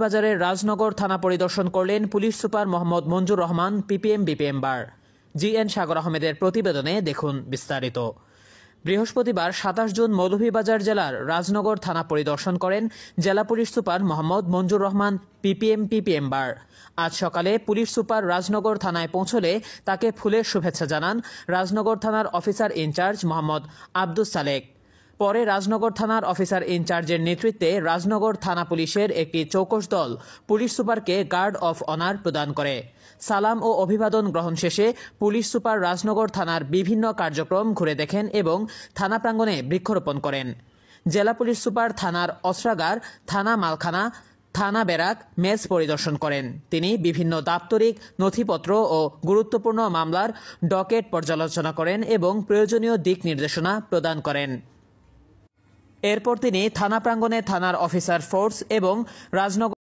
বাজারের রাজনগর থানা পরিদর্শন করলেন পুলিশ সুপার মোহাম্মদ মঞ্জুর রহমান পিপিএম বিপিএম বার। জিএন সাগর আহমেদের প্রতিবেদনে দেখুন বিস্তারিত। বৃহস্পতিবার ২৭ জুন মৌলভীবাজার জেলার রাজনগর থানা পরিদর্শন করেন জেলা পুলিশ সুপার মোহাম্মদ মঞ্জুর রহমান পিপিএম বার। আজ সকালে পুলিশ সুপার রাজনগর থানায় পৌঁছলে তাকে ফুলের শুভেচ্ছা জানান রাজনগর থানার অফিসার ইনচার্জ মোহাম্মদ আব্দুস সালেক। পরে রাজনগর থানার অফিসার ইনচার্জের নেতৃত্বে রাজনগর থানা পুলিশের একটি চৌকস দল পুলিশ সুপারকে গার্ড অফ অনার প্রদান করে। সালাম ও অভিবাদন গ্রহণ শেষে পুলিশ সুপার রাজনগর থানার বিভিন্ন কার্যক্রম ঘুরে দেখেন এবং থানা প্রাঙ্গণে বৃক্ষরোপণ করেন। জেলা পুলিশ সুপার থানার অস্ত্রাগার, থানা মালখানা, থানা ব্যারাক, মেস পরিদর্শন করেন। তিনি বিভিন্ন দাপ্তরিক নথিপত্র ও গুরুত্বপূর্ণ মামলার ডকেট পর্যালোচনা করেন এবং প্রয়োজনীয় দিক নির্দেশনা প্রদান করেন। এরপর তিনি থানা প্রাঙ্গণে থানার অফিসার ফোর্স এবং রাজনগর